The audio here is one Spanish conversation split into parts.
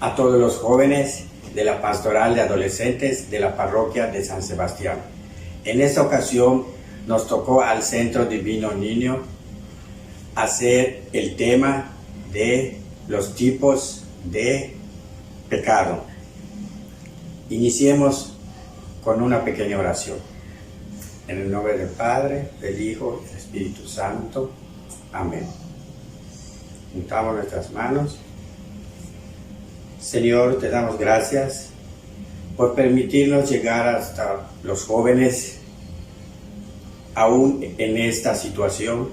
a todos los jóvenes de la Pastoral de Adolescentes de la Parroquia de San Sebastián. En esta ocasión nos tocó al Centro Divino Niño hacer el tema de los tipos de pecado. Iniciemos con una pequeña oración. En el nombre del Padre, del Hijo y del Espíritu Santo. Amén. Juntamos nuestras manos. Señor, te damos gracias por permitirnos llegar hasta los jóvenes aún en esta situación.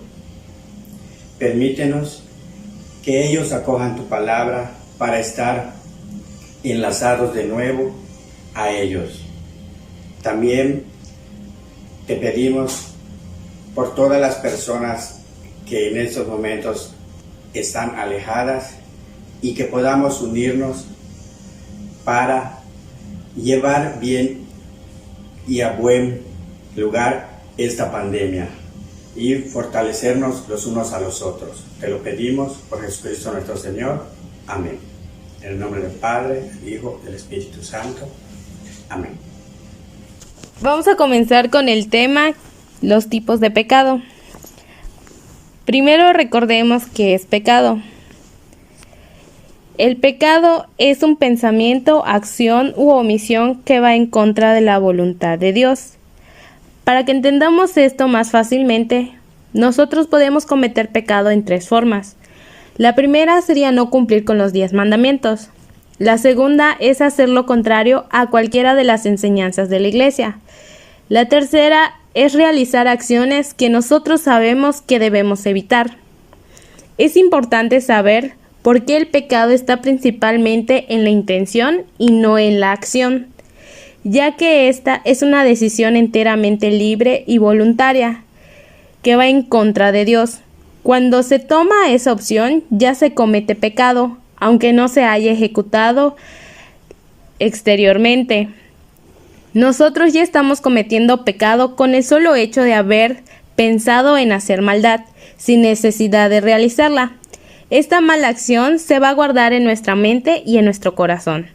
Permítenos que ellos acojan tu palabra para estar enlazados de nuevo a ellos. También te pedimos por todas las personas que en estos momentos están alejadas y que podamos unirnos para llevar bien y a buen lugar esta pandemia y fortalecernos los unos a los otros. Te lo pedimos por Jesucristo nuestro Señor. Amén. En el nombre del Padre, del Hijo y del Espíritu Santo. Amén. Vamos a comenzar con el tema, los tipos de pecado. Primero recordemos qué es pecado. El pecado es un pensamiento, acción u omisión que va en contra de la voluntad de Dios. Para que entendamos esto más fácilmente, nosotros podemos cometer pecado en 3 formas. La primera sería no cumplir con los 10 mandamientos. La segunda es hacer lo contrario a cualquiera de las enseñanzas de la Iglesia. La tercera es realizar acciones que nosotros sabemos que debemos evitar. Es importante saber por qué el pecado está principalmente en la intención y no en la acción, ya que esta es una decisión enteramente libre y voluntaria, que va en contra de Dios. Cuando se toma esa opción, ya se comete pecado, aunque no se haya ejecutado exteriormente. Nosotros ya estamos cometiendo pecado con el solo hecho de haber pensado en hacer maldad, sin necesidad de realizarla. Esta mala acción se va a guardar en nuestra mente y en nuestro corazón.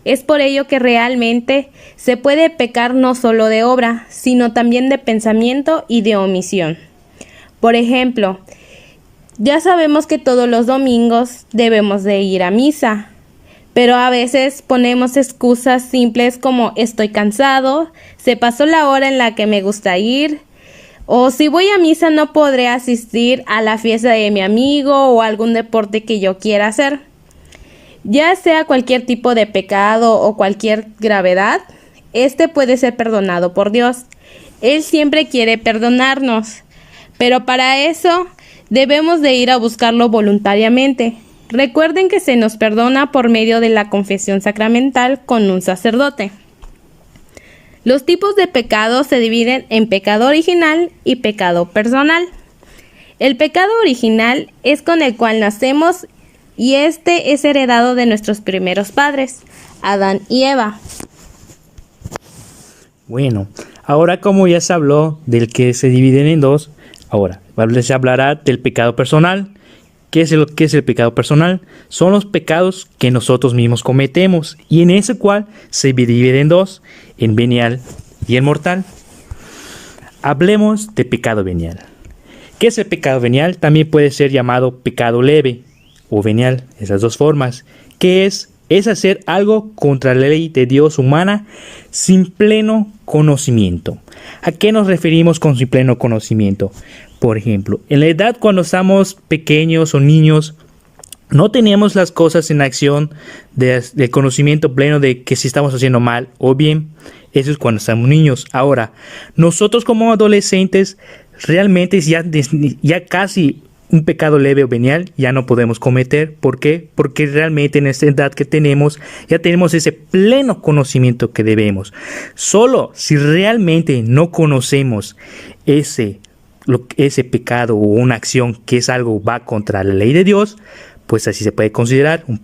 Es por ello que realmente se puede pecar no solo de obra, sino también de pensamiento y de omisión. Por ejemplo, ya sabemos que todos los domingos debemos de ir a misa, pero a veces ponemos excusas simples como estoy cansado, se pasó la hora en la que me gusta ir, o si voy a misa no podré asistir a la fiesta de mi amigo o algún deporte que yo quiera hacer. Ya sea cualquier tipo de pecado o cualquier gravedad, este puede ser perdonado por Dios. Él siempre quiere perdonarnos, pero para eso debemos de ir a buscarlo voluntariamente. Recuerden que se nos perdona por medio de la confesión sacramental con un sacerdote. Los tipos de pecado se dividen en pecado original y pecado personal. El pecado original es con el cual nacemos y este es heredado de nuestros primeros padres, Adán y Eva. Bueno, ahora como ya se habló del que se dividen en 2, ahora se hablará del pecado personal. ¿Qué es el pecado personal? Son los pecados que nosotros mismos cometemos y en ese cual se divide en 2, en venial y en mortal. Hablemos de pecado venial. ¿Qué es el pecado venial? También puede ser llamado pecado leve o venial, esas 2 formas. ¿Qué es? Es hacer algo contra la ley de Dios humana sin pleno conocimiento. ¿A qué nos referimos con sin pleno conocimiento? Por ejemplo, en la edad cuando estamos pequeños o niños, no teníamos las cosas en acción de conocimiento pleno de que si estamos haciendo mal o bien. Eso es cuando estamos niños. Ahora, nosotros como adolescentes, realmente ya casi un pecado leve o venial ya no podemos cometer. ¿Por qué? Porque realmente en esta edad que tenemos, ya tenemos ese pleno conocimiento que debemos. Solo si realmente no conocemos ese pecado o una acción que es algo va contra la ley de Dios, pues así se puede considerar un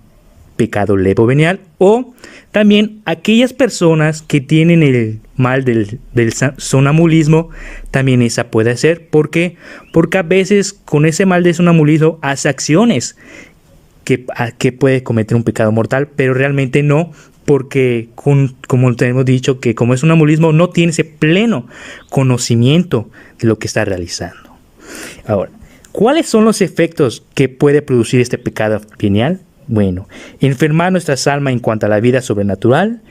pecado leve o venial. O también aquellas personas que tienen el mal del sonambulismo, también esa puede ser. ¿Por qué? Porque a veces con ese mal de sonambulismo hace acciones que puede cometer un pecado mortal, pero realmente no, porque como te hemos dicho, que como es un sonambulismo, no tiene ese pleno conocimiento de lo que está realizando. Ahora, ¿cuáles son los efectos que puede producir este pecado venial? Bueno, enfermar nuestras almas en cuanto a la vida sobrenatural,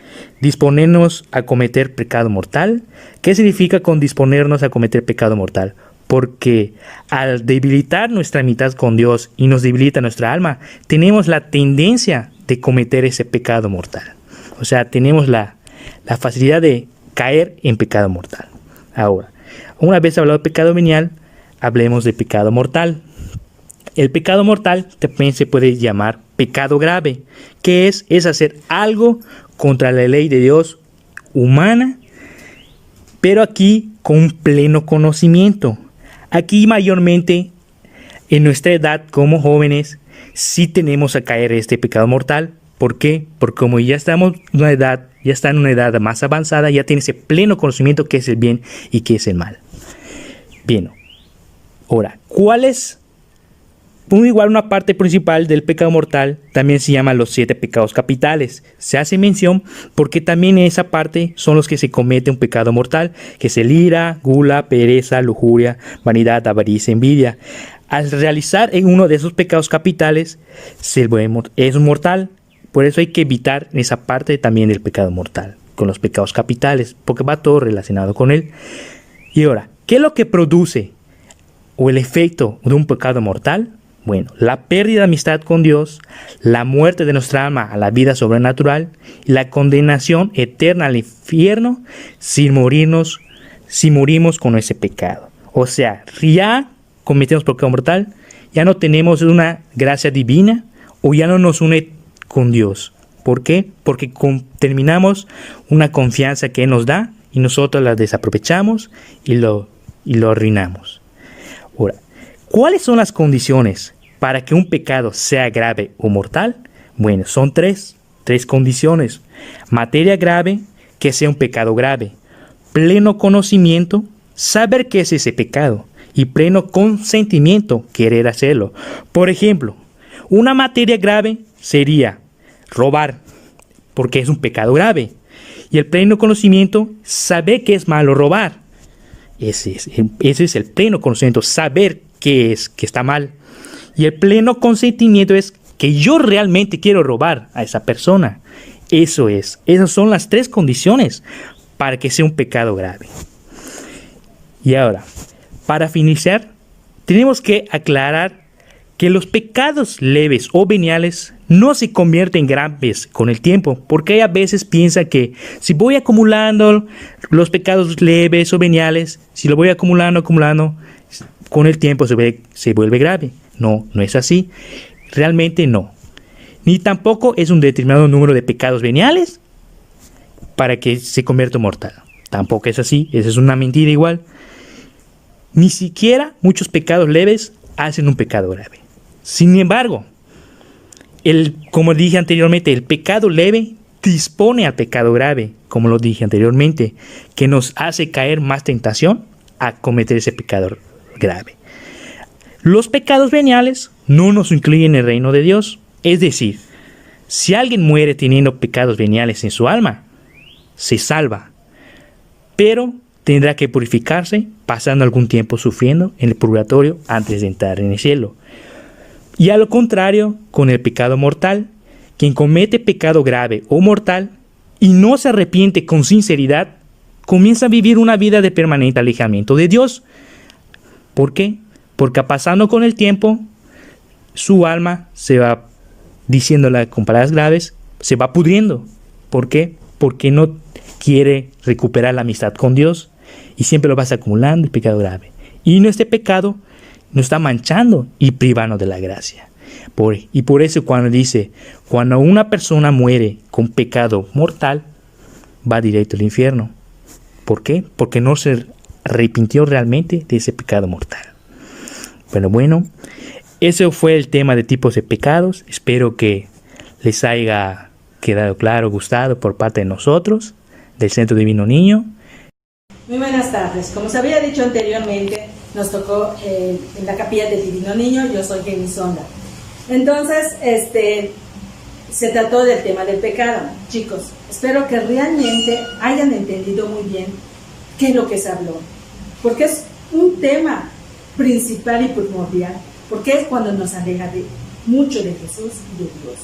disponernos a cometer pecado mortal. ¿Qué significa con disponernos a cometer pecado mortal? Porque al debilitar nuestra amistad con Dios y nos debilita nuestra alma, tenemos la tendencia de cometer ese pecado mortal. O sea, tenemos la facilidad de caer en pecado mortal. Ahora, una vez hablado de pecado venial, hablemos de pecado mortal. El pecado mortal también se puede llamar pecado grave, que es hacer algo contra la ley de Dios humana, pero aquí con un pleno conocimiento. Aquí mayormente en nuestra edad como jóvenes sí tenemos a caer este pecado mortal. ¿Por qué? Porque como ya estamos en una edad, ya está en una edad más avanzada, ya tiene ese pleno conocimiento qué es el bien y qué es el mal. Bien, ahora, ¿cuál es? Igual una parte principal del pecado mortal también se llama los 7 pecados capitales. Se hace mención porque también en esa parte son los que se comete un pecado mortal, que es el ira, gula, pereza, lujuria, vanidad, avaricia, envidia. Al realizar en uno de esos pecados capitales es mortal. Por eso hay que evitar esa parte también del pecado mortal, con los pecados capitales, porque va todo relacionado con él. Y ahora, ¿qué es lo que produce o el efecto de un pecado mortal? Bueno, la pérdida de amistad con Dios, la muerte de nuestra alma a la vida sobrenatural y la condenación eterna al infierno si morimos con ese pecado. O sea, ya cometemos pecado mortal, ya no tenemos una gracia divina o ya no nos une con Dios. ¿Por qué? Porque terminamos una confianza que Él nos da y nosotros la desaprovechamos y lo arruinamos. Ahora, ¿cuáles son las condiciones para que un pecado sea grave o mortal? Bueno, son tres condiciones. Materia grave, que sea un pecado grave. Pleno conocimiento, saber qué es ese pecado. Y pleno consentimiento, querer hacerlo. Por ejemplo, una materia grave sería robar, porque es un pecado grave. Y el pleno conocimiento, saber que es malo robar. Ese es el pleno conocimiento, saber que está mal. Y el pleno consentimiento es que yo realmente quiero robar a esa persona. Esas son las 3 condiciones para que sea un pecado grave. Y ahora, para finalizar, tenemos que aclarar que los pecados leves o veniales no se convierten en graves con el tiempo, porque a veces piensa que si voy acumulando los pecados leves o veniales, si lo voy acumulando, con el tiempo se vuelve grave. No es así. Realmente no. Ni tampoco es un determinado número de pecados veniales para que se convierta en mortal. Tampoco es así. Esa es una mentira igual. Ni siquiera muchos pecados leves hacen un pecado grave. Sin embargo, como dije anteriormente, el pecado leve dispone al pecado grave, como lo dije anteriormente, que nos hace caer más tentación a cometer ese pecado grave. Los pecados veniales no nos incluyen en el reino de Dios. Es decir, si alguien muere teniendo pecados veniales en su alma, se salva, pero tendrá que purificarse pasando algún tiempo sufriendo en el purgatorio antes de entrar en el cielo. Y a lo contrario, con el pecado mortal, quien comete pecado grave o mortal y no se arrepiente con sinceridad, comienza a vivir una vida de permanente alejamiento de Dios. ¿Por qué? Porque pasando con el tiempo, su alma se va, diciéndola con palabras graves, se va pudriendo. ¿Por qué? Porque no quiere recuperar la amistad con Dios y siempre lo vas acumulando el pecado grave. Y este pecado nos está manchando y privando de la gracia. Y por eso cuando una persona muere con pecado mortal, va directo al infierno. ¿Por qué? Porque no se arrepintió realmente de ese pecado mortal. Bueno, ese fue el tema de tipos de pecados. Espero que les haya quedado claro, gustado por parte de nosotros, del Centro Divino Niño. Muy buenas tardes. Como se había dicho anteriormente, nos tocó en la capilla del Divino Niño. Yo soy Jenny Sonda. Entonces, se trató del tema del pecado. Chicos, espero que realmente hayan entendido muy bien qué es lo que se habló, porque es un tema principal y primordial, porque es cuando nos aleja mucho de Jesús y de Dios.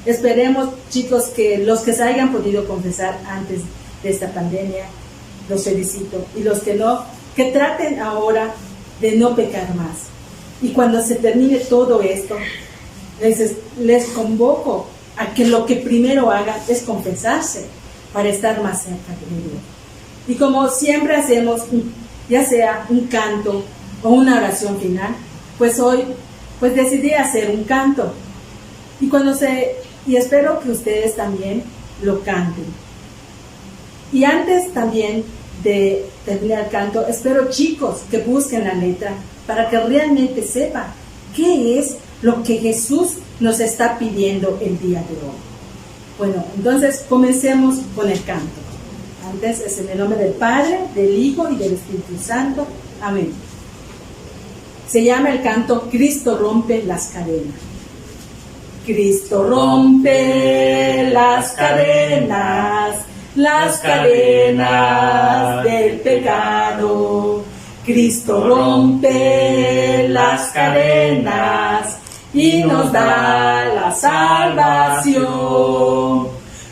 Esperemos, chicos, que los que se hayan podido confesar antes de esta pandemia, los felicito, y los que no, que traten ahora de no pecar más. Y cuando se termine todo esto, les convoco a que lo que primero hagan es confesarse para estar más cerca de Dios. Y como siempre hacemos, ya sea un canto o una oración final, pues hoy decidí hacer un canto. Y espero que ustedes también lo canten. Y antes también de terminar el canto, espero, chicos, que busquen la letra para que realmente sepan qué es lo que Jesús nos está pidiendo el día de hoy. Bueno, entonces comencemos con el canto. Antes es en el nombre del Padre, del Hijo y del Espíritu Santo. Amén. Se llama el canto Cristo rompe las cadenas. Cristo rompe las cadenas del pecado. Cristo rompe las cadenas y nos da la salvación.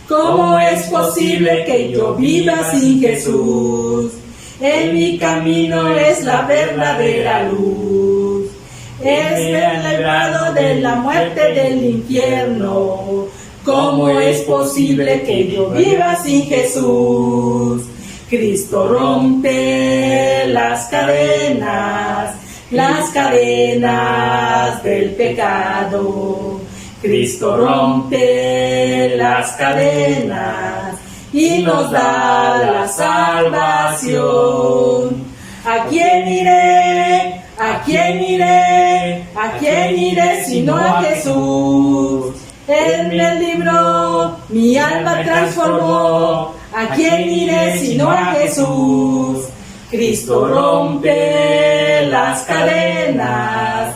¿Cómo es posible que yo viva sin Jesús? En mi camino es la verdadera luz. Él me ha librado de la muerte del infierno. ¿Cómo es posible que yo viva sin Jesús? Cristo rompe las cadenas del pecado. Cristo rompe las cadenas y nos da la salvación. ¿A quién iré? ¿A quién iré? ¿A quién iré sino a Jesús? Él me libró, mi alma transformó. ¿A quién iré sino a Jesús? Cristo rompe las cadenas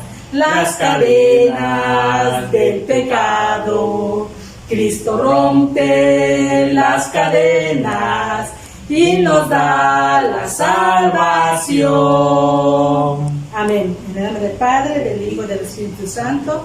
del pecado. Cristo rompe las cadenas y nos da la salvación. Amén. En el nombre del Padre, del Hijo y del Espíritu Santo.